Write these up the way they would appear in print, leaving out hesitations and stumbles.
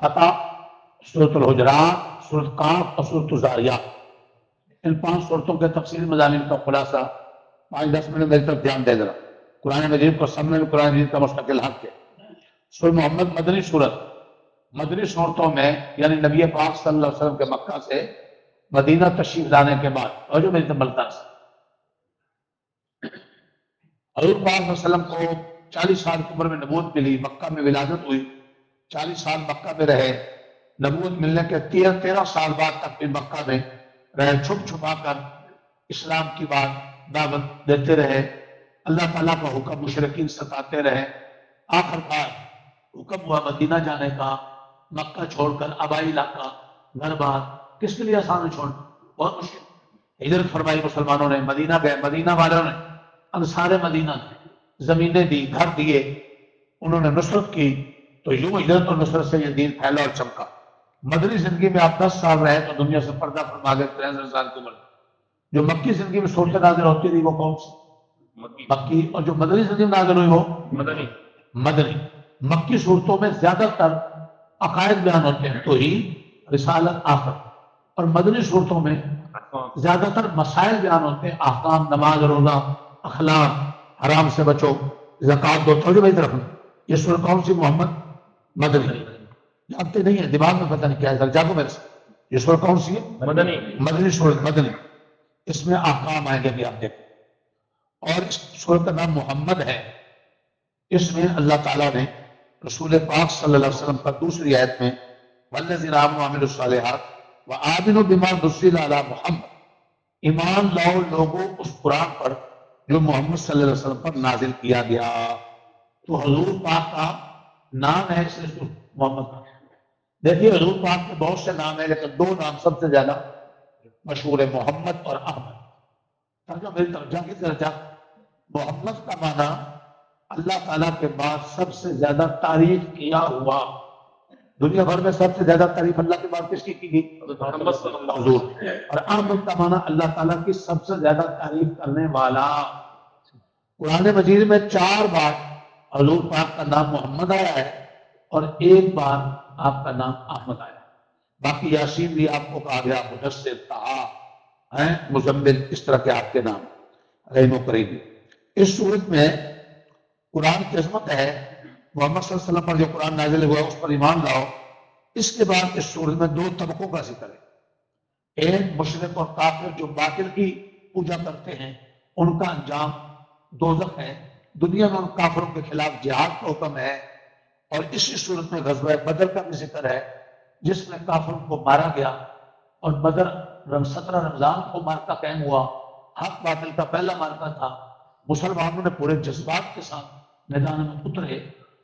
فتح، سورۃ الحجرات، سورۃ قاف اور سورۃ الزاریات، ان 5 صورتوں کے تفصیلی مضامین کا خلاصہ 5-10 منٹ میری طرف دھیان دے ذرا۔ قرآن مجید کو سمجھنے میں قرآن مجید کا مستقل حق ہے۔ سورۃ محمد مدنی صورت، مدنی صورتوں میں یعنی نبی پاک صلی اللہ علیہ وسلم کے مکہ سے مدینہ تشریف لانے کے بعد، اور جو میری طرف ملتا سے حضور پاک صلی اللہ علیہ وسلم کو 40 سال کی عمر میں نبوت ملی، مکہ میں ولادت ہوئی، 40 سال مکہ میں رہے، نبوت ملنے کے 13 سال بعد تک بھی مکہ میں رہے، چھپ چھپا کر اسلام کی بات دعوت دیتے رہے، اللہ تعالیٰ کا حکم مشرکین ستاتے رہے، آخر کار حکم ہوا مدینہ جانے کا، مکہ چھوڑ کر آبائی علاقہ، گھر بار، کس کے لیے آسان ہے چھوڑنا؟ بہت مشکل۔ ہجرت فرمائی مسلمانوں نے، مدینہ گئے، مدینہ والوں نے، انصار مدینہ نے زمینیں دی، گھر دیے، انہوں نے نصرت کی، تو یوں ہجرت اور نصرت سے یہ دین پھیلا اور چمکا۔ مدنی زندگی میں آپ 10 سال رہے تو دنیا سے پردہ فرما گئے 63 سال کی عمر میں۔ جو مکی زندگی میں صورتیں نازل ہوتی تھی وہ کون سی؟ مکی۔ اور جو مدنی زندگی میں نازل ہوئی وہ مدنی۔ مکی صورتوں میں زیادہ تر عقائد بیان ہوتے ہیں، توحید، رسالت، آخرت، اور مدنی صورتوں میں زیادہ تر مسائل بیان ہوتے ہیں، احکام، نماز، روزہ، اخلاق، حرام سے بچو، زکوٰۃ دو۔ توجہ میری طرف، یہ سورہ کون سی؟ محمد مدنی۔ جانتے نہیں ہیں، دماغ میں پتہ نہیں کیا ہے، جاگو میرے سے، یہ سورہ کون سی ہے؟ مدنی سورہ مدنی۔ اس میں احکام آئیں گے بھی، آپ دیکھیں۔ اور اس سورہ کا نام محمد ہے۔ اس میں اللہ تعالیٰ نے رسول پاک صلی اللہ علیہ وسلم کا دوسری آیت میں وَالَّذِينَ آمَنُوا وَعَمِلُوا الصَّالِحَاتِ وَآمِنُوا بِمَا نُزِّلَ عَلَىٰ مُحَمَّدٍ، ایمان لاؤ لوگوں اس قرآن پر جو محمد صلی اللہ علیہ وسلم پر نازل کیا گیا۔ تو حضور پاک کا نام ہے صرف محمد کا۔ دیکھیے حضور پاک کے بہت سے نام ہیں، لیکن 2 نام سب سے زیادہ مشہور ہے، محمد اور احمد۔ ترجمہ میری طرف جا کے درجہ، محمد کا معنی اللہ تعالیٰ کے بعد سب سے زیادہ تعریف کیا ہوا۔ دنیا بھر میں سب سے زیادہ تعریف اللہ کے بعد کس کی گئی؟ حضور۔ اور احمد کا معنی اللہ تعالیٰ کی سب سے زیادہ تعریف کرنے والا۔ قرآن مجید میں 4 بار حضور پاک کا نام محمد آیا ہے اور 1 بار آپ کا نام احمد آیا ہے۔ باقی یاسین بھی آپ کو کہا گیا، مدثر، طٰہٰ، مزمل، اس طرح کے آپ کے نام رحیم و کریم۔ اس صورت میں قرآن کی عظمت ہے، محمد صلی اللہ علیہ وسلم پر جو قرآن نازل ہوا اس پر ایمان لاؤ۔ اس کے بعد اس صورت میں 2 طبقوں کا ذکر ہے، ایک مشرک اور کافر جو باطل کی پوجا کرتے ہیں، ان کا انجام دوزخ ہے۔ دنیا میں ان کافروں کے خلاف جہاد کا حکم ہے، اور اسی صورت میں غزوہ بدر کا بھی ذکر ہے جس میں کافروں کو مارا گیا، اور بدر 17 رمضان کو مارکا قائم ہوا، حق باطل کا پہلا مارکا تھا۔ مسلمانوں نے پورے جذبات کے ساتھ میدان میں اترے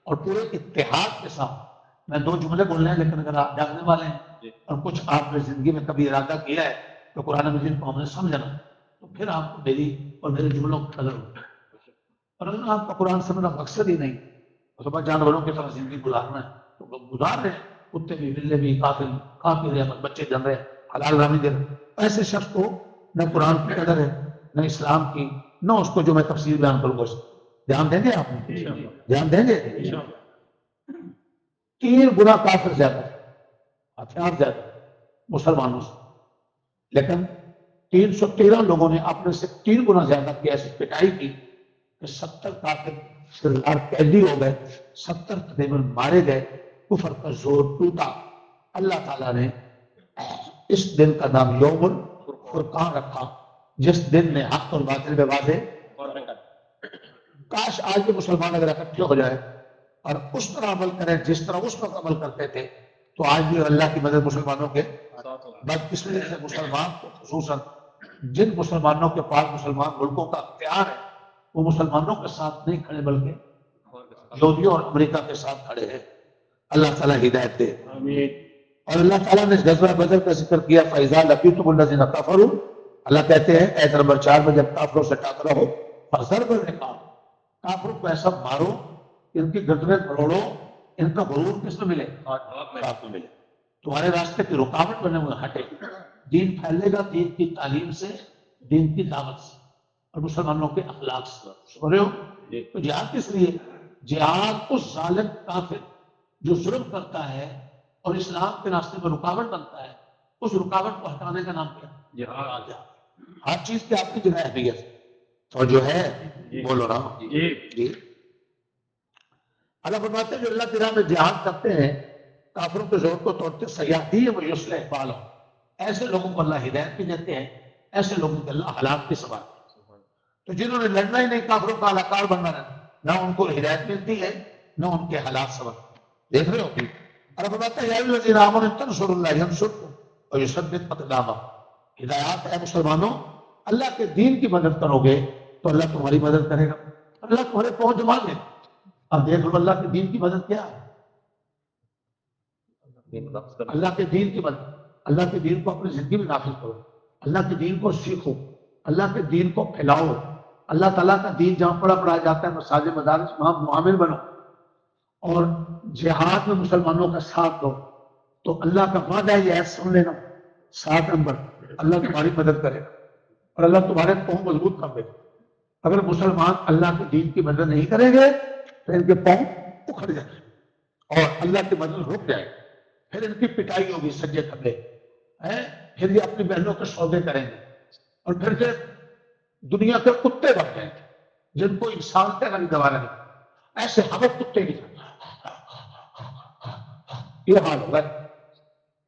اور پورے اتحاد کے ساتھ۔ میں 2 جملے بولنے ہیں، لیکن اگر آپ جاننے والے ہیں اور کچھ آپ نے زندگی میں کبھی ارادہ کیا ہے تو قرآن مجید کو ہم نے سمجھنا، تو پھر آپ کو میری اور میرے جملوں کو قدر ہوگی۔ اور اگر آپ کا قرآن سمجھنا مقصد ہی نہیں، تو بس جانوروں کی طرح زندگی گزارنا ہے تو لوگ گزار رہے ہیں، کتے بھی، بلے بھی، قاتل کھا پی رہے ہیں، بچے جن رہے ہیں، حلال رامی دے رہے ہیں۔ ایسے شخص کو نہ قرآن کی قدر ہے، نہ اسلام کی، نہ اس کو جو میں تفسیر بیان کروں گا اس کو۔ دھیان دیں گے آپ؟ دھیان دیں گے؟ 3 گنا کافر زیادہ ہے، ہتھیار زیادہ ہے مسلمانوں سے، لیکن 313 لوگوں نے اپنے سے 3 گنا زیادہ کی ایسی پٹائی کی کہ 70 کافر کردار قیدی ہو گئے، 70 تقریباً مارے گئے، کفر کا زور ٹوٹا۔ اللہ تعالیٰ نے اس دن کا نام یوم الفرقان رکھا، جس دن نے حق اور باطل میں واضح۔ کاش آج بھی مسلمان اگر اکٹھے ہو جائے اور اس طرح عمل کریں جس طرح اس وقت عمل کرتے تھے، تو آج بھی اللہ کی مدد مسلمانوں کے بدقسمتی سے مسلمان کو، خصوصاً جن مسلمانوں کے پاس مسلمان ملکوں کا اختیار ہے، وہ مسلمانوں کے ساتھ نہیں کھڑے بلکہ یہودیوں اور امریکہ کے ساتھ کھڑے ہیں۔ اللہ تعالیٰ ہدایت دے۔ اور اللہ تعالیٰ نے غزوہ بدر کا ذکر کیا، فَإِذَا لَقِيتُمُ الَّذِينَ كَفَرُوا، اللہ کہتے ہیں آیت نمبر 4 میں جب کافروں سے ٹکرا ہو، فَضَرْبَ الرِّقَابِ، کافروں کو ایسا مارو، ان کی گردنیں توڑو، ان کا غرور کس میں ملے؟ آپ میں ملے، تمہارے راستے کی رکاوٹ بنے ہوئے ہٹے۔ دین پھیلے گا دین کی تعلیم سے، دین کی دعوت سے، اور مسلمانوں کے اخلاق سے۔ سن رہے ہو؟ تو جہاد کس لیے؟ جہاد اس ظالم کافر جو ظلم کرتا ہے اور اسلام کے راستے میں رکاوٹ بنتا ہے، اس رکاوٹ کو ہٹانے کا نام کیا؟ جہاد۔ ہر چیز کی آپ کی جگہ اہمیت اور جو ہے بولو نا جی۔ اللہ فرماتے ہیں جو اللہ کی راہ میں جہاد کرتے ہیں، کافروں کے زور کو توڑتے، سیاحتی و یصلح بالهم، ایسے لوگوں کو اللہ ہدایت بھی دیتے ہیں، ایسے لوگوں کو اللہ ہلاک بھی سنبھالتے ہیں۔ تو جنہوں نے لڑنا ہی نہیں، کافروں کا علاقار بننا نہیں، نہ ان کو ہدایت ملتی ہے نہ ان کے حالات سبق۔ دیکھ رہے ہو کہ اللہ فرماتا ہے یا ایھا الذین آمنوا ان تنصروا اللہ ینصرکم ویثبت اقدامکم، ہدایات ہے مسلمانوں، اللہ کے دین کی مدد کرو گے تو اللہ تمہاری مدد کرے گا، اللہ تمہارے پہنچ جما دے۔ اب دیکھ لو اللہ کے دین کی مدد کیا ہے؟ اللہ کے دین کی مدد، اللہ کے دین کو اپنی زندگی میں نافذ کرو، اللہ کے دین کو سیکھو، اللہ کے دین کو پھیلاؤ، اللہ تعالیٰ کا دین جہاں پڑھایا جاتا ہے مساجد مدارس وہاں معامل بنو، اور جہاد میں مسلمانوں کا ساتھ دو۔ تو اللہ کا وعدہ ہے، یہ سن لینا 7 نمبر، اللہ تمہاری مدد کرے گا اور اللہ تمہارے پاؤں مضبوط کر دے گا۔ اگر مسلمان اللہ کے دین کی مدد نہیں کریں گے تو ان کے پاؤں اکھڑ جائیں گے اور اللہ کی مدد رک جائے گی، پھر ان کی پٹائی ہوگی سجے تھبے، پھر یہ اپنی بہنوں کے سودے کریں گے، اور پھر سے دنیا کے کتے بن جائیں گے جن کو انسان کا نہیں دوبارہ نہیں، ایسے حبت کتے کی یہ حال ہوگا۔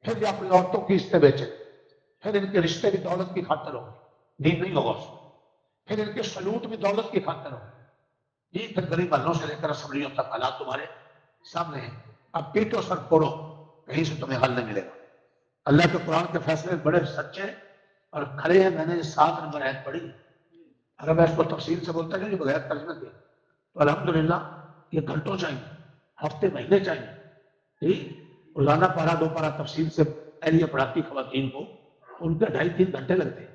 پھر یہ اپنی عورتوں کی عزتیں بیچیں، پھر ان کے رشتے بھی دولت کی خاطر ہوگی، دین نہیں ہوگا اس میں، پھر ان کے سلوٹ بھی دولت کی خاطر ہوگی۔ یہ پھر غریب محلوں سے لے کر اسمبلیوں تک حالات تمہارے سامنے ہیں۔ اب پیٹو سر پھوڑو، کہیں سے تمہیں حل نہیں ملے گا۔ اللہ کے قرآن کے فیصلے بڑے سچے اور کھڑے ہیں۔ میں نے 7 نمبر آیت پڑھی، اگر میں اس کو تفصیل سے بولتا نہیں بغیر ترجمے کے تو الحمدللہ یہ گھنٹوں چاہیے، ہفتے مہینے چاہیے۔ روزانہ پارا 2 پارا تفصیل سے اہلیہ پڑھاتی خواتین کو، ان کے 2.5-3 گھنٹے لگتے ہیں،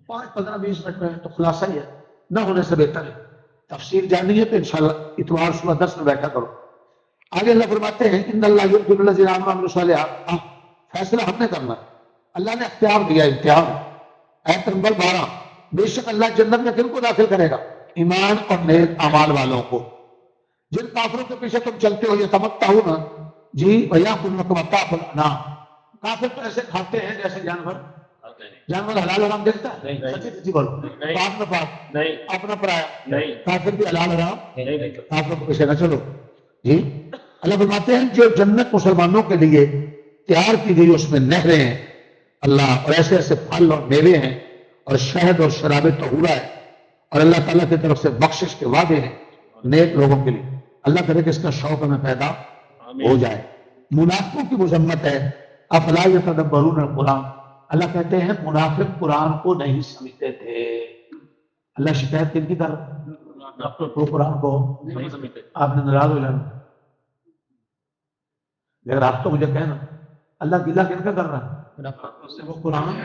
5, 15, 20 منٹ میں تو خلاصہ ہی ہے، نہ ہونے سے بہتر ہے۔ تفسیر جاننی ہے تو انشاءاللہ اتوار صبح 10 میں بیٹھا کرو۔ آگے اللہ فرماتے ہیں ان اللہ یغفر للذین آمنوا وعملوا الصالحات، فیصلہ ہم نے کرنا ہے، اللہ نے اختیار دیا، امتحان۔ آیت نمبر 12، بے شک اللہ جنت میں کن کو داخل کرے گا؟ ایمان اور نیک اعمال والوں کو۔ جن کافروں کے پیچھے تم چلتے ہو، یہ تمتعون جی ویأکلون کما تأکل الانعام، کافر تو ایسے کھاتے ہیں جیسے جانور حلال حرام دیکھتا ہے، سچی سچی بولو، پاک نہ پاک، اپنا پرایا، کافر بھی حلال حرام، کافر کو پیچھے نہ چلو جی۔ اللہ فرماتے ہیں جو جنت مسلمانوں کے لیے تیار کی گئی اس میں نہریں ہیں اللہ، اور ایسے ایسے پھل اور میوے ہیں اور شہد اور شراب طہورا ہے، اور اللہ تعالیٰ کی طرف سے بخشش کے وعدے ہیں نیک لوگوں کے لیے۔ اللہ کرے کہ اس کا شوق ہمیں پیدا ہو جائے۔ منافقوں کی مذمت ہے، افلا یتدبرون القرآن، اللہ کہتے ہیں منافق قرآن کو نہیں سمجھتے تھے۔ اللہ شکایت کن کی کر تو قرآن کو آپ نے ناراض ہو جانا، لیکن آپ تو مجھے کہنا اللہ گلہ کن کا کر رہا ہے؟ وہ قرآن،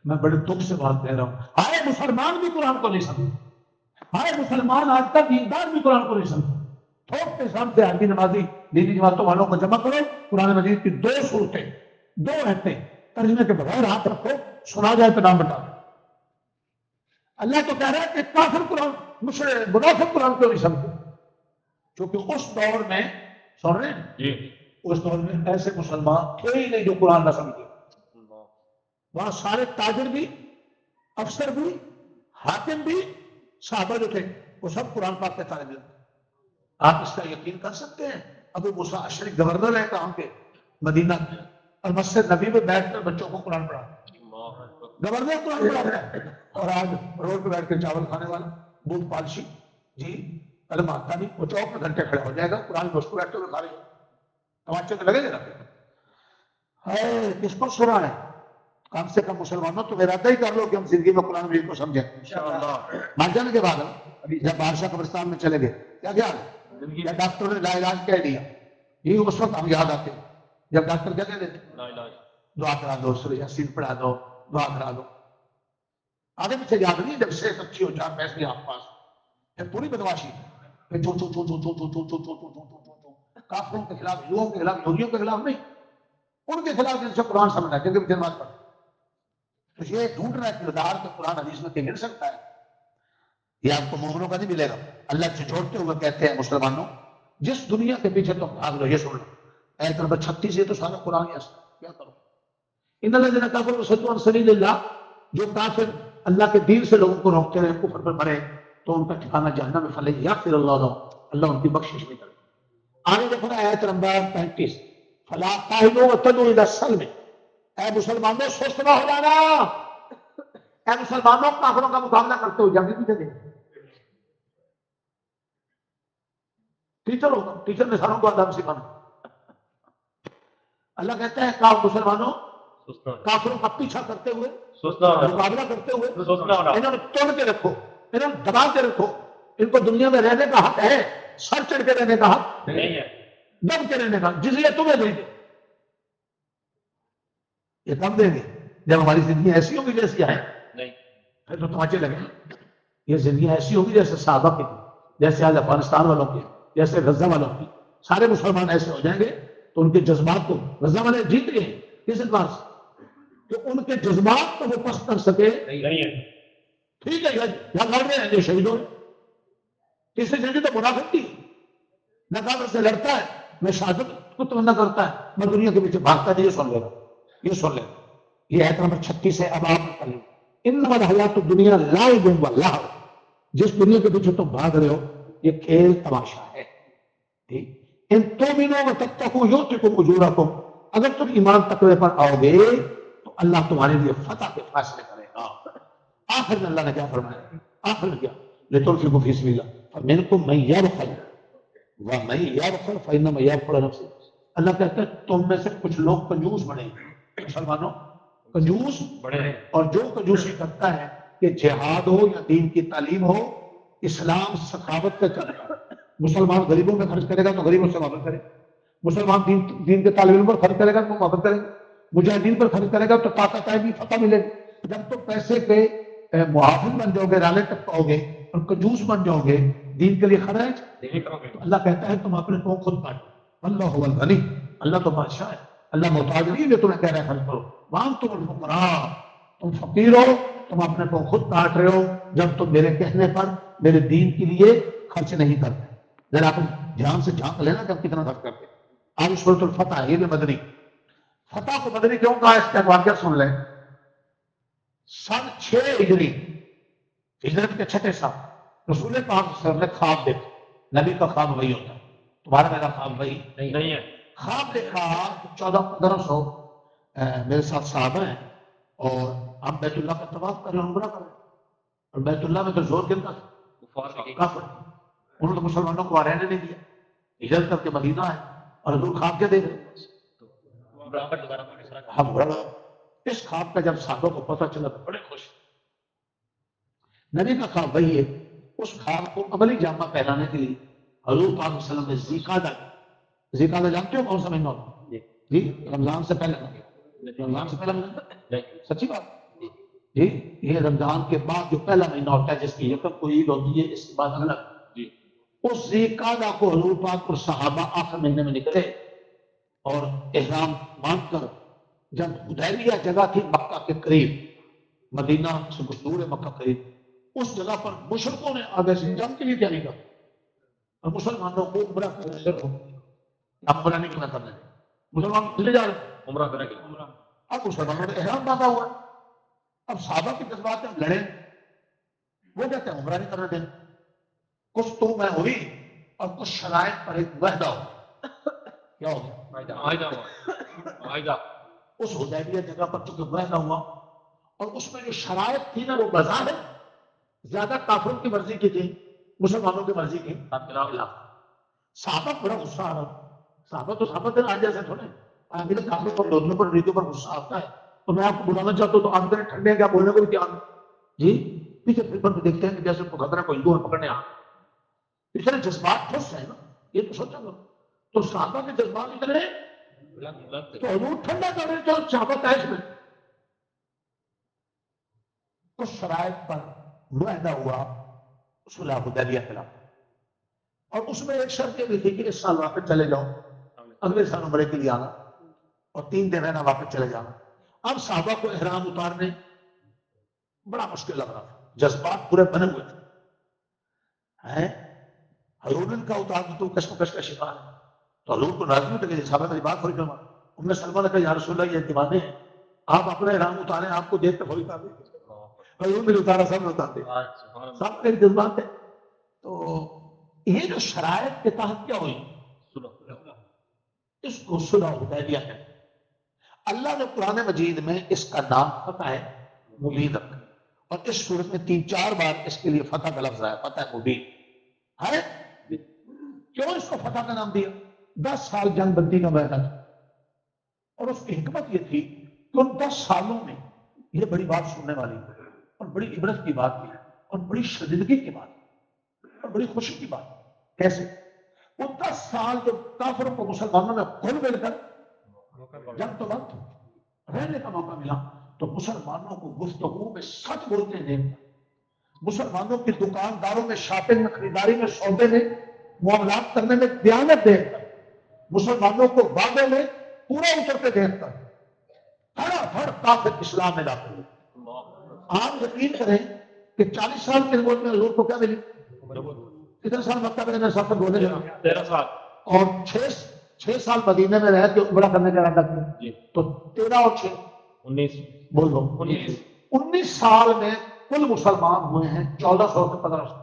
میں بڑے دکھ سے بات کہہ رہا ہوں، ہائے مسلمان بھی قرآن کو نہیں سمجھتے، ہائے مسلمان آج کا دیندار بھی قرآن کو نہیں سمجھتے۔ تھوک کے سامنے عربی نمازی دینی جماعتوں والوں کو جمع کرو، قرآن مجید کی 2 صورتیں 2 آیتیں ترجمے کے بغیر ہاتھ رکھو، سنا جائے تو نام بتا دو۔ اللہ تو کہہ رہا ہے کہ کافر قرآن، منافق قرآن کو نہیں سمجھتے، کیونکہ اس دور میں سن رہے ہیں اس دور میں ایسے مسلمان تھے ہی نہیں جو قرآن نہ سمجھے۔ وہاں سارے تاجر بھی، افسر بھی، حاکم بھی، صحابہ جو تھے وہ سب قرآن پاک کے طالب علم تھے۔ آپ اس کا یقین کر سکتے ہیں، ابو موسیٰ اشعری گورنر ہے کہاں کے؟ مدینہ، اور مسجد نبی میں بیٹھ کر بچوں کو قرآن پڑھا، گورنر قرآن پڑھا رہا ہے، اور آج روڈ پہ بیٹھ کے چاول کھانے والا بوٹ پالشی جی کلمہ آتا نہیں، وہ چوک میں گھنٹے کھڑے ہو جائے گا قرآن میں، اس کو بیٹھتے ہوئے کھا رہے ہو، تماچے تو لگے گا نا۔ کس کو سنا ہے؟ کم سے کم مسلمانوں تو ارادہ ہی کر لو کہ ہم زندگی میں قرآن مجید کو سمجھیں۔ مر جانے کے بعد جب بادشاہ قبرستان میں چلے گئے کیا خیال ہے؟ یا ڈاکٹر نے لا علاج کہہ دیا، یہ اس وقت ہم یاد آتے ہیں جب ڈاکٹر کیا کہہ دیتے دعا کرا دو، سورہ یاسین پڑھا دو، دعا کرا دو، آگے پیچھے یاد نہیں۔ جب صحت اچھی ہو، 4 پیسے آپ پاس، پھر پوری بدماشی، پھر کافروں کے خلاف، ہندوؤں کے خلاف، یہودیوں کے خلاف نہیں، ان کے خلاف جن سے قرآن سمجھنا ہے، جن کے نماز پڑھ، تو یہ ڈھونڈ رہا ہے کردار کہ قرآن حدیث میں کہیں مل سکتا ہے، یہ آپ کو مومنوں کا نہیں ملے گا۔ اللہ سے چھوڑتے ہوئے کہتے ہیں مسلمانوں جس دنیا کے پیچھے تم بھاگ لو، یہ سن لو، آیت نمبر 36 سے تو سارا قرآن ہے، کیا کرو؟ ان الذین کفروا وصدوا عن سبیل اللہ، جو کافر اللہ کے دین سے لوگوں کو روکتے رہے، کفر پر مرے، تو ان کا ٹھکانہ جہنم میں، فلن یغفر اللہ لهم، اللہ ان کی بخشش نہیں کرے۔ آگے دیکھو نا آیت نمبر 35، فلا تهنوا وتدعوا الى السلم، اے مسلمانوں سست نہ ہو جانا، اے مسلمانوں کافروں کا مقابلہ کرتے ہو جنگ کی جگہ۔ ٹیچر نے ساروں کو آداب سکھانا۔ اللہ کہتا ہے کہ مسلمانوں کافروں کا پیچھا کرتے ہوئے، مقابلہ کرتے ہوئے انہوں نے توڑ کے رکھو، انہوں نے دبا کے رکھو، ان کو دنیا میں رہنے کا حق ہے، سر چڑھ کے رہنے کا حق نہیں ہے، دب کے رہنے کا، جزیہ تمہیں دیں گے۔ یہ کب دیں گے؟ جب ہماری زندگی ایسی ہوگی جیسی ہے، پھر تو تماچے لگے۔ یہ زندگی ایسی ہوگی جیسے صحابہ کی، جیسے آج افغانستان والوں کی، جیسے غزہ والوں کی، سارے مسلمان ایسے ہو جائیں گے تو ان کے جذبات کو، غزہ والے جیت گئے کس اعتبار سے؟ کہ ان کے جذبات کو وہ پست کر سکے نہیں ہے۔ ٹھیک ہے یہاں لڑ رہے ہیں جو شہید ہو رہے، کس سے شہید تو منافق تھی، نہ کافر سے لڑتا ہے، میں شہادت کو تمنا کرتا ہے، میں دنیا کے پیچھے بھاگتا ہے۔ یہ سن لینا، یہ سن لینا، یہ آیت نمبر 36 ہے۔ اب آپ کر لیں، انما الحیات الدنیا لعب و لہو، جس دنیا کے پیچھے تم بھاگ رہے ہو یہ کھیل تماشا ہے۔ ٹھیک، ان تؤمنوا وتتقوا یؤتکم اجورکم، اگر تم ایمان تقوی پر آؤ گے تو اللہ تمہارے لیے فتح کے فیصلے کرے گا۔ آخر میں اللہ نے کیا فرمایا؟ آخر میں کیا؟ لتنفقوا فی سبیل اللہ فمنکم من یبخل ومن یبخل فانما یبخل عن نفسہ، اللہ کہتا ہے تم میں سے کچھ لوگ کنجوس بڑھیں گے، مسلمانوں کنجوس بڑھیں، اور جو کنجوسی کرتا ہے کہ جہاد ہو یا دین کی تعلیم ہو، اسلام سخاوت کا چلتا ہے، مسلمان غریبوں میں خرچ کرے گا تو غریبوں سے محبت کرے، مسلمان دین کے طالب علم پر خرچ کرے گا تو محبت کرے گا، مجاہدین پر خرچ کرے گا تو طاقت آئے گی، فتح ملے گی۔ جب تم پیسے کے محافظ بن جاؤ گے، رالے تک پاؤ گے اور کنجوس بن جاؤ گے، دین کے لیے خرچ تو اللہ کہتا ہے تم اپنے کو خود کاٹو، اللہ هو الغنی، اللہ تو بادشاہ ہے، اللہ محتاج نہیں جو تمہیں کہہ رہا ہے خرچ کرو، وانتم الفقراء، تم فقیر ہو، تم اپنے کو خود کاٹ رہے ہو جب تم میرے کہنے پر میرے دین کے لیے خرچ نہیں کرتے۔ ذرا اپنے جان سے جھانک لینا کہ ہم کتنا خرچ کرتے ہیں۔ آج سورۃ الفتح، یہ بھی مدنی، فتح کو مدنی کیوں کہا؟ اس کا واقعہ سن لیں۔ سن 6 ہجری، ہجرت کے 6 سال، رسول پاک صلی اللہ علیہ وسلم نے خواب دیکھا۔ نبی کا خواب وہی ہوتا ہے، تمہارا میرا خواب وہی نہیں ہے۔ خواب دیکھا 1400-1500 میرے ساتھ صحابہ ہیں، اور ہم بیت اللہ کا طواف کر رہے ہیں، عمرہ کر رہے ہیں، اور بیت اللہ میں تو زور گرتا تھا کافر، انہوں نے مسلمانوں کو رہنے نہیں دیا، ہجرت کر کے مدینہ ہے، اور حضور خواب کیا دیکھ رہے ہم بڑا۔ اس خواب کا جب صحابہ کو پتہ چلا تو بڑے خوش۔ نبی کا خواب وہی ہے۔ اس خواب کو عملی جامہ پہنانے کے لیے حضور پاک صلی اللہ علیہ وسلم نے ذیقعدہ جانتے ہو کون سا مہینہ ہوتا ہے؟ جی رمضان سے پہلے، رمضان سے پہلے، سچی بات جی، یہ رمضان کے بعد جو پہلا مہینہ ہوتا ہے جس کی یکم کو عید ہوتی ہے، اس کے بعد اگلا جی، اس ذیقعدہ کو حضور پاک اور صحابہ آخر مہینے میں نکلے، اور احرام باندھ کر جب حدیبیہ جگہ تھی مکہ کے قریب، مدینہ سے کچھ دور ہے مکہ قریب، اس جگہ پر مشرکوں نے آگے سے جنگ کے لیے تیاری کر اور مسلمانوں کو عمرہ کرنے کو، اب عمرہ نہیں کرنا، مسلمان لے جا رہے عمرہ کرنے کے لیے، اب مسلمانوں نے احرام باندھا ہوا ہے۔ اب صحابہ کے جذبات میں لڑے، وہ کہتے ہیں عمرہ نہیں کرنا دیں، کچھ تو میں ہوئی اور کچھ شرائط پر ایک معاہدہ ہو، کیا ہو گیا؟ معاہدہ۔ اس حدیبیہ جگہ پر چونکہ معاہدہ ہوا، اور اس میں جو شرائط تھی نا وہ بظاہر زیادہ کافروں کی مرضی کی تھی، مسلمانوں کی مرضی کی خلاف۔ صحابہ بڑا غصہ آ رہا، صحابہ تو صحابہ تھے آج جیسے تھوڑے، آگے کافروں پر لوگوں پر ریتوں پر غصہ آتا ہے، تو میں آپ کو بلانا چاہتا ہوں تو آپ میرے ٹھنڈے کیا بولنے کو بھی تیار جی، پیچھے پھر پر دیکھتے ہیں کہ جیسے کو خطرہ کو ہندو پکڑنے آ اتنے جذبات ٹھوس ہیں نا، یہ تو سوچا لو، تو صحابہ کے جذبات اتنے تو حضور ٹھنڈا کر رہے تھے، صحابہ تیش میں کچھ شرائط پر معاہدہ ہوا صلح حدیبیہ کے خلاف، اور اس میں ایک شرط یہ بھی تھی کہ اس سال واپس چلے جاؤ، اگلے سال عمرے کے لیے آنا، اور 3 دن رہنا واپس چلے جانا۔ اب صحابہ کو احرام اتارنے بڑا مشکل لگ رہا تھا، جذبات پورے بنے ہوئے تھے، حضور کا اتار تو کشمکش کا شکار ہے، تو حضور کو ناراضی ہوتے کہ صحابہ میری بات تھوڑی کروا. ام سلمہ نے کہا یا رسول اللہ یہ دیوانے ہیں, آپ اپنا احرام اتاریں, آپ کو دیکھ کر تھوڑی اتار دیں. حضور نے اتارا, سب نے اتار دیا, سب میرے جذبات ہیں. تو یہ جو شرائط کے تحت کیا ہوئی, اس کو صلح حدیبیہ ہے. اللہ نے قرآن مجید میں اس کا نام فتح مبین رکھا, اور اس صورت میں 3-4 بار اس کے لیے فتح کا لفظ آیا, فتح مبین ہے. کیوں اس کو فتح کا نام دیا؟ 10 سال جنگ بندی کا میدان تھا, اور اس کی حکمت یہ تھی کہ ان 10 سالوں میں, یہ بڑی بات سننے والی اور بڑی عبرت کی بات بھی ہے, اور بڑی شدیدگی کی بات اور بڑی خوشی کی بات. کیسے؟ وہ 10 سال جو کافروں کو مسلمانوں میں کھل مل کر جنگ تو وقت رہنے کا موقع ملا, تو مسلمانوں کو گفتگو میں سچ بولتے ہیں, مسلمانوں کی دکانداروں میں, شاپنگ میں, خریداری میں, سودے میں, معاملات کرنے میں دیانت دیکھ کر, مسلمانوں کو وعدے میں پورا اترتے دیکھ کر دھڑا دھڑ کافر اسلام میں داخل ہوئے. آپ یقین کریں کہ 40 سال کے نبوت میں حضور کو کیا ملی؟ کتنے سال مکہ میں سفر بولے جا 13 سال, اور 6 سال مدینے میں رہ کے عمرہ کرنے کا ارادہ کیا, تو 13 اور 6 19 بولو 19 سال میں کل مسلمان ہوئے ہیں 1400 سے 1500.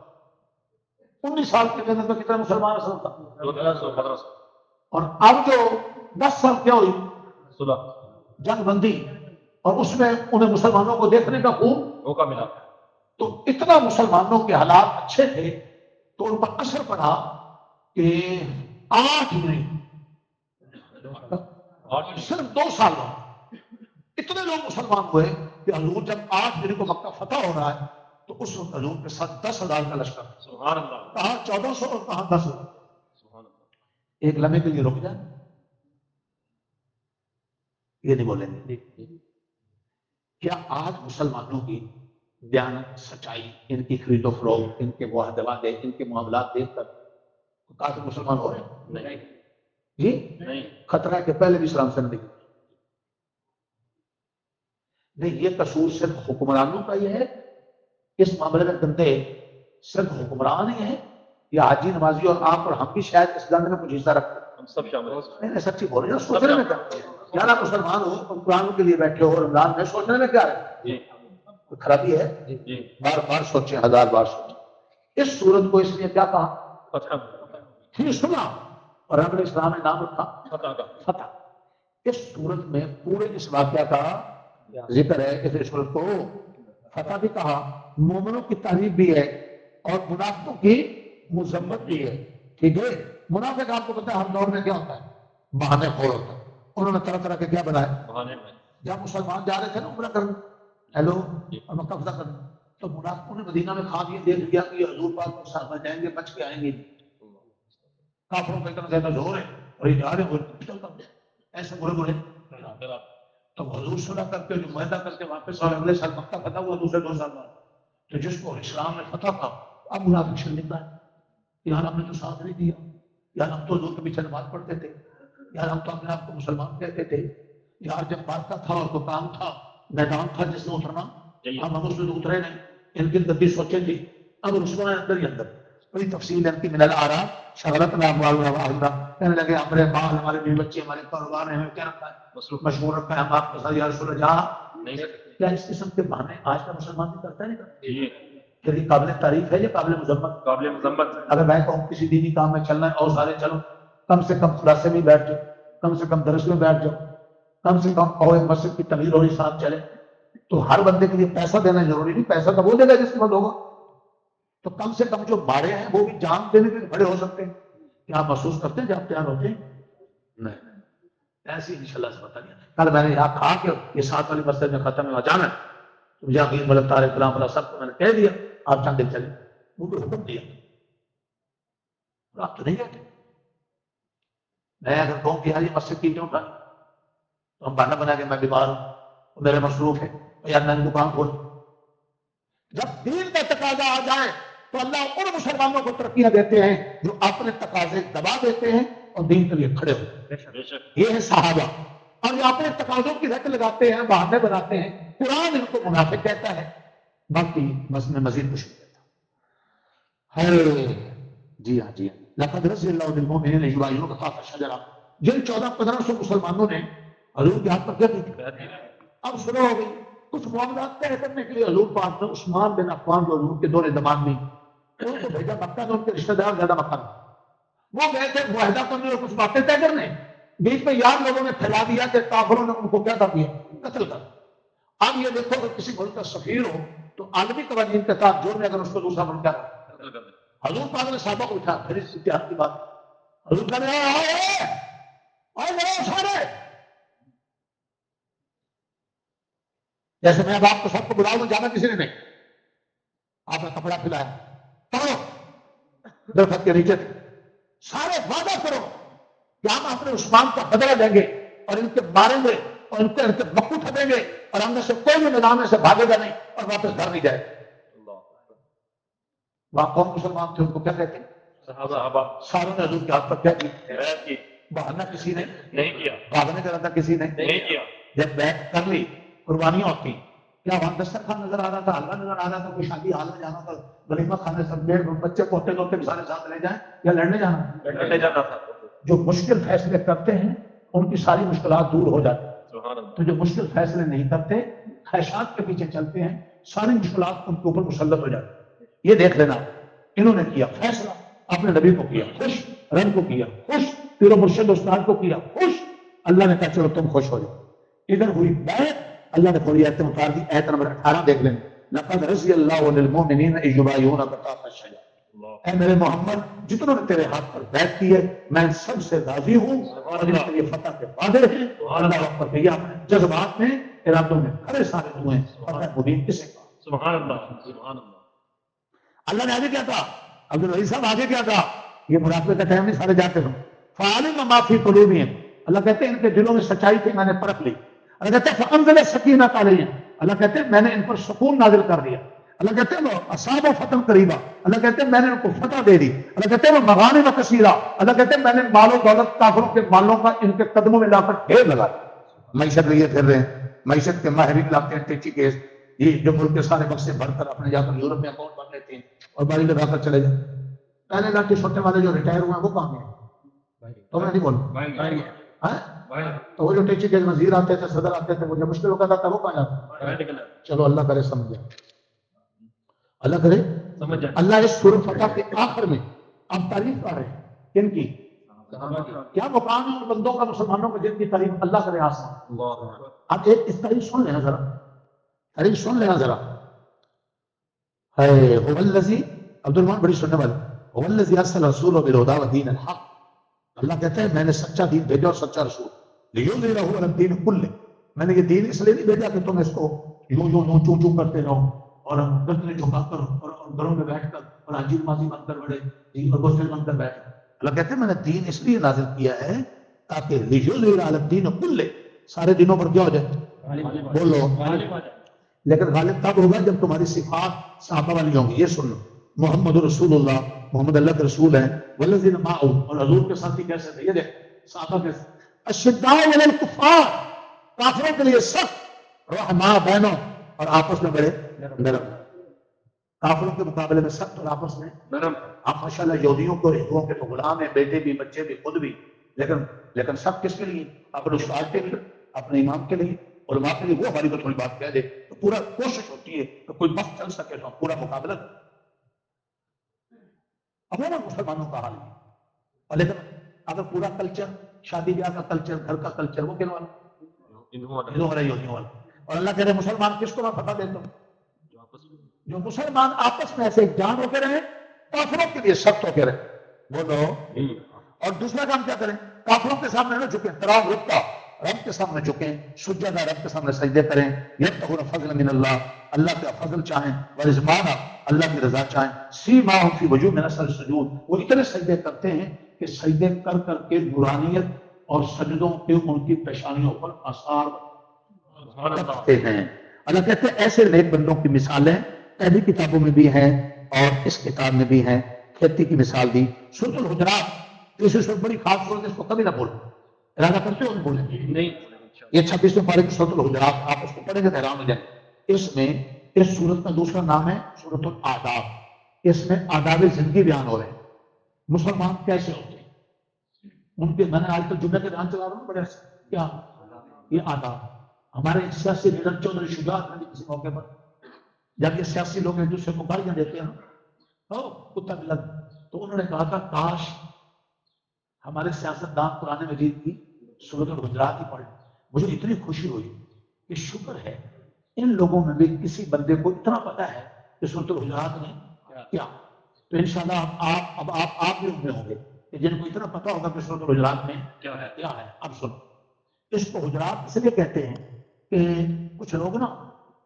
19 سال کے اندر کتنے مسلمان 1500. اور اب جو 10 سال کیا ہوئی جنگ بندی, اور اس میں انہیں مسلمانوں کو دیکھنے کا خوب موقع ملا, تو اتنا مسلمانوں کے حالات اچھے تھے تو ان پر اثر پڑا کہ 8 نہیں صرف 2 سال بعد اتنے لوگ مسلمان ہوئے کہ حضور جب 8 مئی کو مکہ فتح ہو رہا ہے تو اس وقت حضور کے ساتھ 10,000 کا لشکر, سبحان اللہ, کہاں 1400 اور کہاں 10,000. ایک لمحے کے لیے رک جائیں, یہ نہیں بولیں گے کیا آج مسلمانوں کی دیانت, سچائی, ان کی خرید و فروخت, ان کے معاہدے, ان کے معاملات دیکھ کر کافی مسلمان ہو رہے ہیں؟ نہیں جی نہیں. خطرہ ہے کہ پہلے بھی اسلام سے نہیں. یہ قصور صرف حکمرانوں کا یہ ہے, اس معاملے میں گندے صرف حکمران ہی ہیں, یا حاجی نمازی اور آپ اور ہم بھی شاید اس گند میں کچھ حصہ رکھتے ہیں؟ ہم سب شامل ہیں. میں سچی بول رہا ہوں, سوچنے میں کیا, یار آپ مسلمان ہو, قرآن کے لیے بیٹھے ہو, رمضان میں, سوچنے میں کیا ہے؟ کوئی خرابی ہے؟ بار بار سوچیں, 1000 بار سوچیں. اس صورت کو اس لیے کیا کہا؟ ٹھیک سنا, اور رب نے اسلام میں نام رکھا فتح. اس صورت میں پورے اس واقعہ کا ذکر ہے, اس صورت کو فتح بھی کہا, مومنوں کی تعریف بھی ہے, اور منافقوں کی مذمت بھی ہے. ٹھیک ہے, منافق آپ کو پتا ہے ہر دور میں کیا ہوتا ہے, بہانے خور ہوتا ہے. انہوں نے طرح طرح کے کیا بنائے, جب مسلمان جا رہے تھے نا عمرہ کرنے, ہیلو, اور مکہ فتح کرنے, تو منافقوں نے مدینہ میں کھا دیے, دیکھ لیا کہ حضور پاک کو ساتھ میں جائیں گے, بچ کے آئیں گے, کافروں کا اتنا زیادہ زور ہے, اور یہ جا رہے ہیں ایسے برے برے. تو حضور صلح کر کے جو معاہدہ کر کے واپس اور اگلے سال مکہ فتح ہوا, دوسرے 2 سال بعد, تو جس کو اسلام نے فتح تھا اب منافق شرمندہ ہے, یار ہم نے تو ساتھ نہیں دیا, یار ہم تو حضور کے پیچھے نماز پڑھتے تھے, یار ہم تو اپنے آپ کو مسلمان کہتے تھے, یار جب بات تھا اور تو کام تھا, میدان تھا جس نے اترنا, ہم اس میں اترے نہیں, ان کی گندی سوچیں تھی. اب رسوا اندر ہی اندر بڑی تفصیل ہے ان کی, من الآراء شغلتنا اموالنا واہلنا, کہنے لگے ہمارے بال, ہمارے بیوی بچے, ہمارے کاروبار ہیں, ہمیں کیا رکھا ہے, مشغول رکھا ہے, ہم آپ کے ساتھ یا رسول اللہ جا نہیں سکتے. کیا اس قسم کے بہانے آج کا مسلمان بھی کرتا ہے؟ نہیں کرتا. پھر یہ قابل تعریف ہے یا قابل مذمت؟ قابل مذمت. اگر میں کہوں کسی دینی کام میں چلنا ہے, اور سارے چلو, کم سے کم خلاصے میں بیٹھ جاؤ, کم سے کم درس میں بیٹھ جاؤ, کم سے کم اور مسجد کی تعمیر ہو رہی ساتھ چلے, تو ہر بندے کے لیے پیسہ دینا ضروری نہیں, پیسہ تو وہ دے گا جس کے بعد ہوگا. تو کم سے کم جو بڑے ہیں وہ بھی جان دینے کے لیے کھڑے ہو سکتے ہیں. کیا آپ محسوس کرتے ہیں جب تیار ہوتے ہیں؟ نہیں, ایسی انشاءاللہ سے بتا دیا. کل میں نے یہاں کہا کہ یہ 7 والی مسجد میں ختم ہے, جانا ہے, تو مجھے امیر ملک طارق کلام اللہ سب کو میں نے کہہ دیا, آپ چند دن چلے, وہ بھی حکم دیا, آپ تو نہیں کہتے. میں اگر کہوں کہ یار یہ مسجد کی کیوں اٹھانی, تو ہم بہانہ بنا کے میں بیمار ہوں, میرے مصروف ہے, یار میں نے دکان کھول. جب دین کا تقاضا آ جائے تو اللہ ان مسلمانوں کو ترقیاں دیتے ہیں جو اپنے تقاضے دبا دیتے ہیں اور دین کے لیے کھڑے ہوتے ہیں. یہ ہے صحابہ, اور جو اپنے تقاضوں کی رٹ لگاتے ہیں, بہانے بناتے ہیں, قرآن ان کو منافق کہتا ہے, باقی بس میں مزید کچھ نہیں کہتا. جی ہاں, لقد رضی اللہ عنہ المؤمنین یبایعونک تحت الشجرہ، جن 1400-1500 مسلمانوں نے حضور کے ہاتھ پر کیا کی، اب شروع ہو گئی کچھ معاملات طے کرنے کے لیے حضور پاک نے عثمان بن عفان جو حضور کے دور زمان میں ان کو بھیجا مکہ میں، ان کے رشتہ دار زیادہ مکہ میں، وہ گئے تھے معاہدہ کرنے اور کچھ باتیں طے کرنے، بیچ میں یار لوگوں نے پھیلا دیا کہ کافروں نے ان کو کیا کر دیا، قتل کر۔ اب یہ دیکھو اگر کسی ملک کا سفیر ہو تو عالمی قوانین کے تحت جرم ہے اگر اس کو دوسرا ملک کیا قتل کر دے۔ حضور پاک نے صحابہ کو اٹھا، پھر اس اتحاد کی بات حضور کہنے آئے سارے، جیسے میں اب آپ کو سب کو بلاؤں جانا کسی نے نہیں، آپ نے کپڑا پھیلایا، پڑھو درخت کے نیچے سارے وعدہ کرو کہ ہم اپنے عثمان کا بدلہ لیں گے اور ان کے ماریں گے اور ان کے بکو ٹھپیں گے اور ہم میں سے کوئی بھی نظام سے بھاگے گا نہیں اور واپس گھر نہیں جائے۔ وہاں کون مسلمان تھے، ان کو کیا کہتے ہیں؟ صحابہ۔ ساروں نے حضور کے ہاتھ پر کیا کی، بہانا کسی نے نہیں کیا، بھاگنے کا ارادہ کسی نے نہیں کیا۔ جب بیعت کر لی قربانیاں ہوتی، کیا وہاں دسترخوان نظر آ رہا تھا، حلوہ نظر آ رہا تھا، کوئی شادی حال میں جانا تھا، ولیمہ کھانے سب بیٹھ بچے پوتے دوتے بھی سارے ساتھ لے جائیں یا لڑنے جانا تھا؟ جو مشکل فیصلے کرتے ہیں ان کی ساری مشکلات دور ہو جاتی ہیں، تو جو مشکل فیصلے نہیں کرتے خواہشات کے پیچھے چلتے ہیں ساری مشکلات ان کے اوپر مسلط ہو جاتی ہیں۔ یہ دیکھ لینا انہوں نے کیا فیصلہ، اپنے نبی کو کیا خوش، رب کو کیا خوش، پیر و مرشد استاد کو کیا خوش، اللہ نے کہا چلو تم خوش ہو جاؤ۔ ادھر ہوئی بیعت، اللہ نے تھوڑی آیتیں اتار دی، آیت نمبر 18 دیکھ لیں، لقد رضی اللہ عن المؤمنین اذ یبایعونک تحت الشجرہ، اے میرے محمد جتنوں نے تیرے ہاتھ پر بیعت کی ہے میں ان سب سے راضی ہوں اور ان کے لیے فتح کے وعدے ہیں۔ اللہ اکبر کہیا، جذبات میں ارادوں میں کھڑے سارے ہوئے ہیں، فتح مبین کسے کا؟ سبحان اللہ، سبحان اللہ۔ اللہ نے آگے کیا کہا، عبدالعزیز صاحب آگے کیا کہا، یہ مراقبے کا ٹائم نہیں سارے جاتے ہوں، فعلم ما فی قلوبہم، اللہ کہتے ہیں ان کے دلوں میں سچائی تھی میں نے پرکھ لی، اللہ کہتے ہیں فانزل السکینۃ علیہم، اللہ کہتے ہیں میں نے ان پر سکون نازل کر دیا، اللہ کہتے ہیں وہ اصاب فتح قریبا، اللہ کہتے ہیں میں نے ان کو فتح دے دی، اللہ کہتے ہیں وہ مغانم کثیرہ، اللہ کہتے ہیں میں نے مال و دولت کافروں کے مالوں کا ان کے قدموں میں لا کر ڈھیر لگا دیا۔ معیشت لیے پھر رہے ہیں، معیشت کے ماہرین لاتے ہیں ٹیچی کیس، یہ جو ملک کے سارے بکسے بھر کر اپنے جا کر یورپ میں اکاؤنٹ بن لیتے ہیں اور باری لگا کر چلے جائیں۔ پہلے لاٹھی چھوٹے والے جو ریٹائر ہوئے ہیں وہ کہاں گئے؟ تو میں نہیں بولوں، تو وہ جو ٹیچی کے وزیر آتے تھے، صدر آتے تھے، وہ جب مشکل ہوتا تھا وہ کہاں جاتا؟ چلو اللہ کرے سمجھ جائے، اللہ کرے سمجھ جائے۔ اللہ اس سورۃ فتح کے آخر میں اب تعریف کر رہے ہیں کن کی؟ کیا مقام ہے ان بندوں کا مسلمانوں کو جن کی تعریف اللہ کرے آسمان۔ اب ایک اس تعریف سن لینا ذرا، تعریف سن لینا ذرا، ہے هو الذی، عبد الرحمن بڑی سننے والے، هو الذی ارسل رسولہ بالہدی ودین الحق، اللہ کہتے ہیں میں نے سچا دین بھیجا اور سچا رسول، لیظہرہ علی الدین کلہ، میں نے یہ دین اس لیے نہیں بھیجا کہ تم اس کو یوں یوں یوں چوں چوں کرتے رہو اور گردنیں جھکا کر اور گھروں میں بیٹھ کر اور عجیب ماضی بن کر بڑے اور غسل بن کر بیٹھ کر، اللہ کہتے ہیں میں نے دین اس لیے نازل کیا ہے تاکہ لیظہرہ علی الدین کلہ، سارے دینوں پر کیا ہو جائے، بولو، لیکن غالب تب ہوگا جب تمہاری صفات صحابہ والی ہوں گی۔ یہ سن لو، محمد رسول اللہ، محمد اللہ کے رسول ہیں، والذین معہ، اور حضور کے ساتھی کیسے تھے، یہ دیکھ صحابہ کیسے، اشداء علی الکفار، کافروں کے لیے سخت، رحماء بینوں، اور آپس میں بڑے نرم، کافروں کے مقابلے میں سخت اور آپس میں نرم۔ آپ ماشاءاللہ یہودیوں کو ہندوؤں کے تو غلام ہیں، بیٹے بھی بچے بھی خود بھی، لیکن سب کس کے لیے؟ اپنے استاد کے لیے، اپنے امام کے لیے، علماء کے لیے۔ وہ ہماری کو تھوڑی بات کہہ دے تو پورا کوشش ہوتی ہے کہ کوئی وقت چل سکے تو پورا مقابلہ کریں۔ عموماً مسلمانوں کا حال ہے، اور لیکن اگر پورا کلچر، شادی بیاہ کا کلچر، گھر کا کلچر، وہ کن والا؟ ہندو والا، یہودیوں والا۔ اور اللہ کہہ رہے مسلمان کس کو میں فتح دیتا ہوں؟ جو مسلمان آپس میں ایسے جان ہو کے رہیں، کافروں کے لیے سخت ہو کے رہیں، بولو۔ اور دوسرا کام کیا کریں؟ کافروں کے سامنے نہ جھکیں، ترام رکھتا، رب کے سامنے جھکیں، سجدہ رب کے سامنے سجدے کریں، یبتغون فضلا من اللہ، اللہ کا فضل چاہیں، ورضوانا، اللہ کی رضا چاہیں، سیماہم فی وجوہہم من اثر السجود، وہ اتنے سجدے کرتے ہیں کہ سجدے کر کر کے نورانیت اور سجدوں کے ان کی پیشانیوں پر آثار رکھتے ہیں۔ اللہ کہتے ہیں ایسے نیک بندوں کی مثالیں پہلی کتابوں میں بھی ہیں اور اس کتاب میں بھی ہیں۔ کھیتی کی مثال دی، سورۃ الحجرات، اس سے بڑی خاص سورت، اس کو کبھی نہ بھولیں، ارادہ کرتے ہو بولیں نہیں، یہ 26ویں پارے کی سورۃ الحجرات، آپ اس کو پڑھیں گے تو حیران ہو جائیں۔ اس میں اس سورت کا دوسرا نام ہے سورۃ الآداب، اس میں آداب زندگی بیان ہو رہے ہیں۔ مسلمان کیسے ہوتے ہیں ان کے، میں نے آج کل جمعے کے بیان چلا رہا ہوں بڑے کیا یہ آداب. ہمارے سیاسی لیڈر چودھری شجاعت نے کسی موقع پر جب یہ سیاسی لوگ ایک دوسرے کو گالیاں دیتے ہیں کتا بلد، تو انہوں نے کہا تھا کاش ہمارے سیاستدان قرآن مجید کی سورۃ الحجرات ہی پڑھ. مجھے اتنی خوشی ہوئی کہ شکر ہے ان لوگوں میں بھی کسی بندے کو اتنا پتا ہے کہ سورۃ الحجرات نے کیا. تو انشاءاللہ آپ بھی ان میں ہوں گے کہ جن کو اتنا پتا ہوگا کہ سورۃ الحجرات میں کیا ہے. اب سنو، اس کو حجرات اس لیے کہتے ہیں کہ کچھ لوگ نا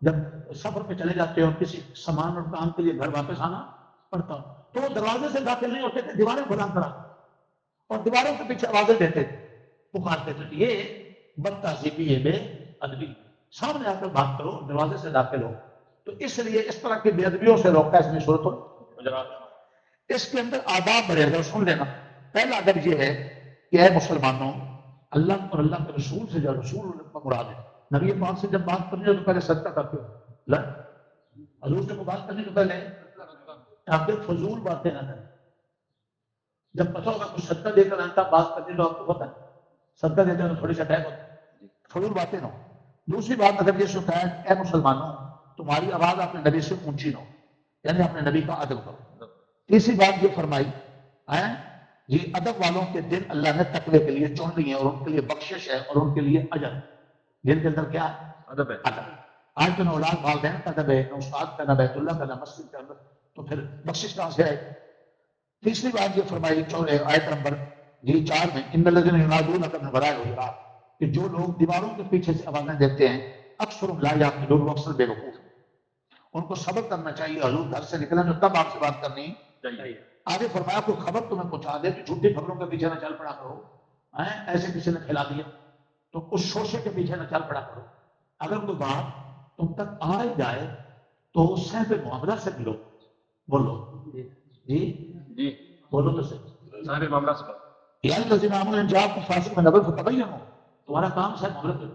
جب سفر پہ چلے جاتے ہیں اور کسی سامان اور کام کے لیے گھر واپس آنا پڑتا تو وہ دروازے سے داخل نہیں ہوتے تھے، دیواریں کھلا کرا اور دیواروں کے پیچھے آوازیں دیتے تھے، پکارتے تھے. یہ بد تہذیبی ہے، بے ادبی. سامنے آ کر بات کرو، دروازے سے داخل ہو. تو اس لیے اس طرح کی بے ادبیوں سے روکتا ہے اس میں سورۃ الحجرات. اس کے اندر آداب بڑے ہیں، سن لینا. پہلا ادب یہ ہے کہ اے مسلمانوں، اللہ اور اللہ کے رسول سے جو رسول مراد ہے، نبی پاک سے جب بات کرنی ہے تو پہلے صدقہ کرتے ہو. حضور سے کو بات کرنے کے پہلے تاکہ فضول باتیں نہ کریں. جب پتہ ہوگا کچھ صدقہ دے کر آتا بات کرنے تو آپ کو پتہ ہے صدقہ دیتے ہیں تو تھوڑی سی ٹائم ہوتا ہے، فضول باتیں نہ ہو. دوسری بات ادب یہ سکھایا ہے اے مسلمانوں تمہاری آواز اپنے نبی سے اونچی نہ ہو، یعنی اپنے نبی کا ادب کرو. تیسری بات یہ فرمائی جی ادب والوں کے دل اللہ نے تقوی کے لیے چن لیے ہیں اور ان کے لیے بخشش ہے اور ان کے لیے اجر. دل کے اندر کیا ہے؟ ادب ہے. ادب. آج تو نہ اولاد والدین کا ادب ہے، نہ استاد کا، نہ بیت اللہ کا، نہ مسجد کا ادب، تو پھر بخشش کہاں سے آئے؟ تیسری بات یہ فرمائی آیت نمبر 4 میں ان الذین ینادونک من وراء الحجرات، کہ جو لوگ دیواروں کے پیچھے سے آوازیں دیتے ہیں اکثر لا یعقلون، وہ اکثر بے وقوف ہیں. ان کو صبر کرنا چاہیے. حضور گھر سے نکلیں تو تب آپ سے بات کرنی چاہیے. آگے فرمایا کوئی خبر تمہیں پہنچا دے کہ جھوٹی خبروں کے پیچھے نہ چل پڑا کرو. ایسے کسی نے پھیلا دیا تو اس شوشے کے پیچھے نہ چل پڑا کرو. اگر کوئی بات تم تک آ جائے تو صحب معاملہ سے ملو. بولو جی جی بولو تو صحیح صاحب معاملہ سے. یعنی الذین آمنوا ان جاءکم فاسق بنبأ فتبینوا، تمہارا کام صاحب معاملہ کرو.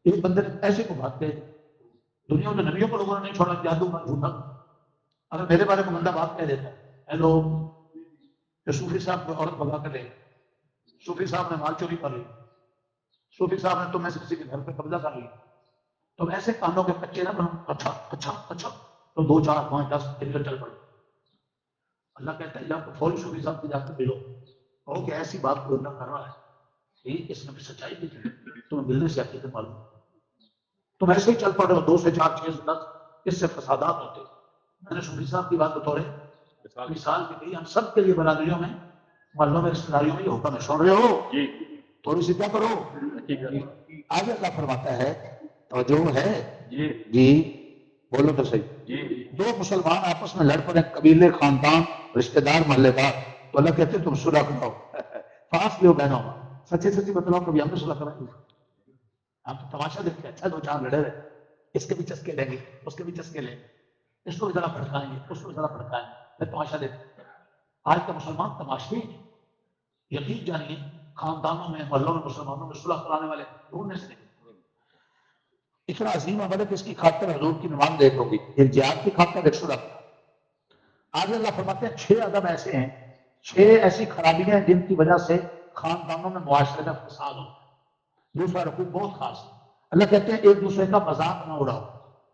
ایک بندے نے ایسے کو بات کہی، دنیا میں نبیوں کو لوگوں نے نہیں چھوڑا، جادو کا جھوٹا. اگر میرے بارے میں بندہ بات کہہ دیتا ہے لوگ کہ صوفی صاحب کو عورت بھگا کر لے، صوفی صاحب نے مال چوری کر لی، صوفی صاحب نے تمہیں سے کسی کے گھر پہ قبضہ کر لی، تو ایسے کانوں کے کچے نہ بنو. اچھا اچھا اچھا تو 2 4 5 10 دن کر چل پڑے. اللہ کہتا ہے جب تو فوری صوفی صاحب سے جا کر ملو، کہو کہ ایسی بات کوئی نہ کر رہا ہے، اس میں بھی سچائی کی تمہیں ملنے سے حقیقت معلوم. تم ایسے ہی چل پڑے ہو 2 سے 4 6 سے 10، اس سے فسادات ہوتے. میں نے صوفی صاحب کی بات بطور مثال کی گئی. ہم سب کے لیے برادریوں میں، محلوں میں، رشتہ داریوں میں یہ حکم ہے. سن رہے ہو جی؟ تھوڑی سی کیا کرو. آگے اللہ فرماتا ہے توجہ ہے جی بولو تو صحیح. 2 مسلمان آپس میں لڑ پڑے، قبیلے، خاندان، رشتہ دار، محلے دار، تو اللہ کہتے ہیں تم صلح کرو. فاس لیو بہنوں، سچی سچی بتلاؤ کبھی ہم نے صلح کرا. ہم تو تماشا دیکھتے ہیں، اچھا 2 4 لڑے رہے، اس کے بھی چسکے لیں گے، اس کے بھی چسکے لیں گے، اس کو بھی ذرا بھڑکائیں گے، اس کو بھی ذرا بھڑکائیں گے، پھر تماشا دیکھتے ہیں. آج کا مسلمان تماشے ہیں. یقین جانیے خاندانوں میں، محلوں میں، مسلمانوں میں صلح کرانے والے ڈھونڈنے سے نہیں. اتنا عظیم عمل ہے کہ اس کی خاطر حضور کی نماز ایک ہوگی، ایک جہاد کی خاطر، ایک صلح. آگے اللہ فرماتے ہیں 6 ادب ایسے ہیں، 6 ایسی خرابیاں ہیں جن کی وجہ سے خاندانوں میں معاشرے میں فساد ہوتا ہے. دوسرا رکوع بہت خاص. اللہ کہتے ہیں ایک دوسرے کا مذاق نہ اڑاؤ.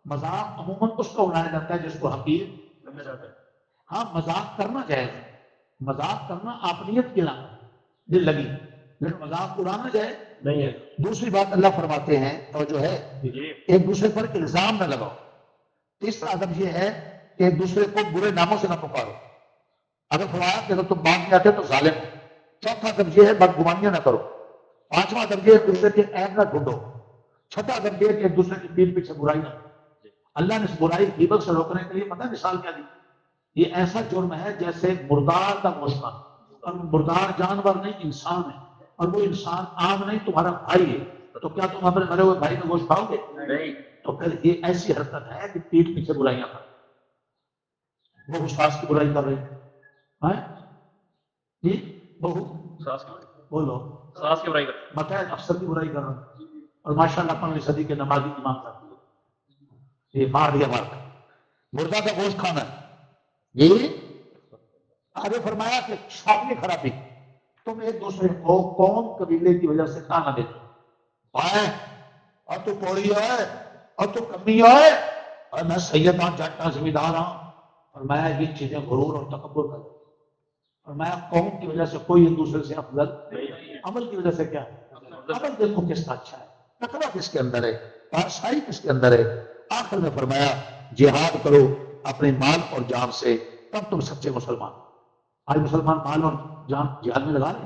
مذاق عموماً اس کو اڑایا جاتا ہے جس کو حقیر سمجھا جاتا ہے. ہاں مذاق کرنا جائز ہے، مذاق کرنا آپنیت کے نام دل لگی، لیکن مذاق اڑانا جائز نہیں ہے. دوسری بات اللہ فرماتے ہیں اور جو ہے ایک دوسرے پر الزام نہ لگاؤ. تیسرا ادب یہ ہے کہ ایک دوسرے کو برے ناموں سے نہ پکارو. اگر فرمایا کہ اگر تم باندھ نہیں آتے تو ظالم ہو. چوتھا ادب یہ ہے بدگمانیاں نہ کرو. پانچواں ادب یہ ایک دوسرے کے عیب نہ ڈھونڈو. چھٹا ادب یہ کہ ایک دوسرے کی پیٹھ پیچھے برائی نہ کرو. اللہ نے اس برائی غیبت سے روکنے کے لیے پتہ ہے مثال کیا دی؟ یہ ایسا جرم ہے جیسے مردار کا گوشت کھانا، اور مردار جانور نہیں انسان ہے، اور وہ انسان عام نہیں تمہارا بھائی ہے. تو کیا تم اپنے مرے ہوئے بھائی کا گوشت کھاؤ گے؟ نہیں. تو پھر یہ ایسی حرکت ہے کہ پیٹھ پیچھے برائیاں کر. بہو ساس کی برائی کر رہی ہے جی، بہو ساس کی بولو ساس کی برائی کر بتائے افسر کی برائی کر رہا ہے، اور ماشاء اللہ 15ویں صدی کے نمازی امام صاحب یہ مار دیا مار کر. مردہ کا گوشت کھانا جی آگے فرمایا کہ ساتویں خرابی، تم ایک دوسرے کو قوم قبیلے کی وجہ سے تانا دیتے ہو، اور تو پوڑی ہے اور تو کمی ہے اور میں سید ہوں، جٹا زمیندار ہوں، اور میں یہ چیزیں غرور اور تکبر کرتا ہوں، اور میں قوم کی وجہ سے کوئی ایک دوسرے سے افضل نہیں، عمل کی وجہ سے کیا عمل دیکھو کس کا اچھا ہے، تقویٰ کس کے اندر ہے، پارسائی کس کے اندر ہے۔ آخر میں فرمایا جہاد کرو اپنے مال اور جان سے، تب تم سچے مسلمان۔ آج مسلمان مال اور جان جہاد میں لگا رہے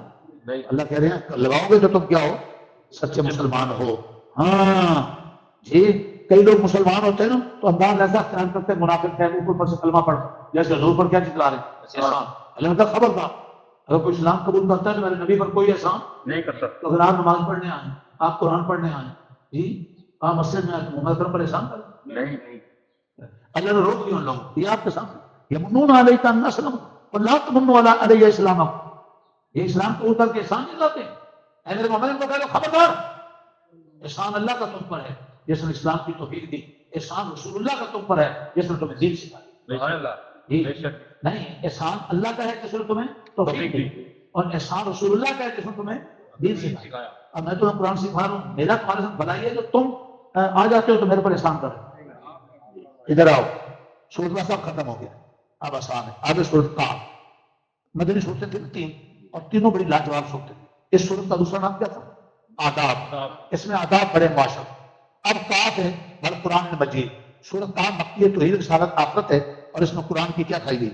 ہیں، اللہ کہہ رہے ہیں لگاؤ گے تو تم کیا ہو، سچے مسلمان ہو۔ ہاں جی، کئی لوگ مسلمان ہوتے ہیں نا تو انداز ایسا خیال کرتے ہیں منافق ہے، اوپر پر سے کلمہ پڑھ جیسے حضور پر کیا چتلا رہے ہیں احسان، اللہ کا خبر تھا اگر کوئی اسلام قبول کرتا ہے تو میرے نبی پر کوئی احسان نہیں کرتا، تو اگر آپ نماز پڑھنے آئیں، آپ قرآن پڑھنے آئیں جی، آپ مسجد میں آئے تو محمد اکرم پر احسان کریں نہیں، اللہ نے روک دیا ان لوگوں یہ آپ کے سامنے، یمنون علیک ان اسلموا قل لا تمنوا علی اسلامکم، یہ اسلام کو کر کے احسان نہیں لاتے، اے میرے مومن کو کہہ دو خبردار، احسان اللہ کا تم پر ہے جس نے اسلام کی توفیق دی، احسان رسول اللہ کا تم پر ہے جس نے تمہیں دین سکھایا، نہیں احسان اللہ کا ہے جس نے تمہیں توفیق دی، اور احسان رسول اللہ کا ہے جس نے تمہیں دین سکھایا۔ اب میں تمہیں قرآن سکھا رہا ہوں، میرا تمہارے ساتھ بھلائی ہے، جو تم آ جاتے ہو تو میرے پر احسان کر رہے ہو۔ ادھر آؤ، سورت کا سب ختم ہو گیا، اب آسان ہے، آگے سورت کا مدنی صورتیں تھیں تین، اور تینوں بڑی لاجواب صورتیں۔ اس صورت کا دوسرا نام کیا تھا؟ آداب، اس میں آداب بڑے معاشر۔ اب کاف ہے بل قرآن مجید، صورت کاف مکی ہے، توحید رسالت آخرت ہے، اور اس میں قرآن کی کیا کھائی گئی؟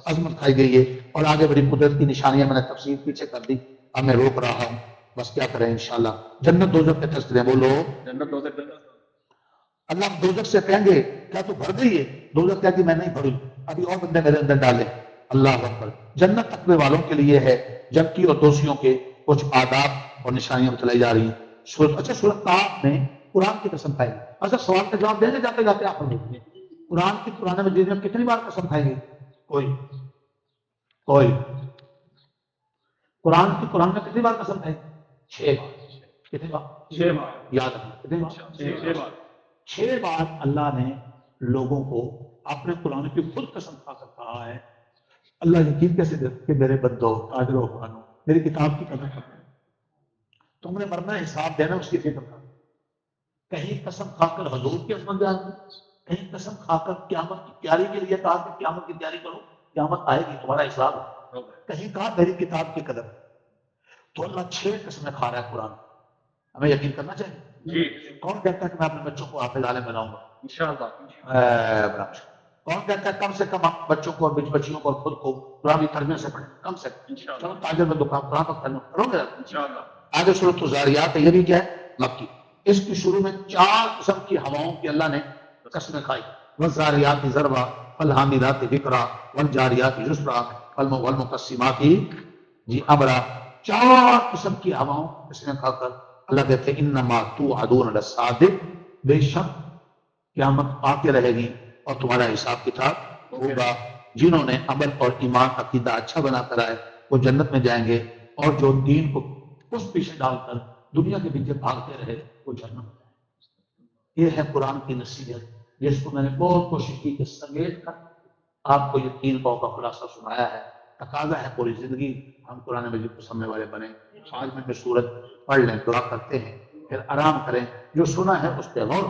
عظمت کھائی گئی ہے، اور آگے بڑی قدرت کی نشانیاں میں نے تفصیل پیچھے کر دی، اب میں روک رہا ہوں، بس کیا کریں انشاءاللہ۔ جنت دوزخ کے تذکرے، بولو جنت دوزخ۔ اللہ دوزخ سے کہیں گے کیا تو بھر گئی ہے؟ دوزخ کہتی میں نہیں بھری، ابھی اور بندے میرے اندر ڈالے۔ اللہ اکبر۔ جنت تقوی والوں کے لیے ہے، جنتی اور دوشیوں کے کچھ آداب اور نشانیاں بتلائی جا رہی ہیں۔ اچھا سورۃ کاف میں قرآن کی قسم کھائی، اچھا سوال کا جواب دینے جاتے جاتے آپ دیکھیے قرآن کی قرآن مجید میں کتنی بار قسم کھائی گئی؟ کوئی قرآن کی قرآن میں کتنی بار قسم کھائی؟ 6 بار۔ کتنی بار؟ 6 بار، یاد رکھنا کتنی بار؟ 6 بار۔ 6 بار اللہ نے لوگوں کو اپنے قرآن کی خود قسم کھا کر کہا ہے اللہ یقین کیسے دے کہ میرے بندو تاجر و خانو میری کتاب کی قدر کرو، تم نے مرنا حساب دینا اس کی فکر کرو، کہیں قسم کھا کر حضور کی عظمت بیان کی، کہیں قسم کھا کر قیامت کی تیاری کے لیے کہا کہ قیامت کی تیاری کرو، قیامت آئے گی تمہارا حساب ہے، کہیں کہا میری کتاب کی قدر۔ تو اللہ 6 قسمیں کھا رہا ہے قرآن، ہمیں یقین کرنا چاہیے جی۔ کون کہتا ہے کہ میں اپنے بچوں کو حافظ عالم بناؤں گا؟ انشاءاللہ۔ کون کہتا ہے کم سے کم بچوں کو اور بچیوں کو اور خود کو قرآن کی ترجمے سے پڑھیں، کم سے کم چلو تاجر میں دکان قرآن کا ترجمہ کرو گے انشاءاللہ۔ آگے سورۃ الذاریات ہے، یہ بھی کیا ہے؟ مکی۔ اس کی شروع میں 4 قسم کی ہواؤں کی اللہ نے قسمیں کھائی، والذاریات ذروا فالحاملات ذکرا والجاریات یسرا والمقسمات جی امرا، 4 قسم کی ہواؤں قسمیں کھا کر اللہ کہتے ہیں انما توعدون لصادق، بے شک قیامت آ کے رہے گی اور تمہارا حساب کتاب ہوگا۔ جنہوں نے عمل اور ایمان عقیدہ اچھا بنا کر آئے وہ جنت میں جائیں گے، اور جو دین کو اس پیچھے ڈال کر دنیا کے پیچھے بھاگتے رہے وہ جہنم میں جائیں گے۔ یہ ہے قرآن کی نصیحت، جس کو میں نے بہت کوشش کی کہ سمیٹ کر آپ کو یہ 3 باتوں کا خلاصہ سنایا ہے۔ تقاضا ہے پوری زندگی ہم قرآن مجید کو سمجھنے والے بنیں۔ آج میں سورت پڑھ لیں، دعا کرتے ہیں، پھر آرام کریں، جو سنا ہے اس پہ غور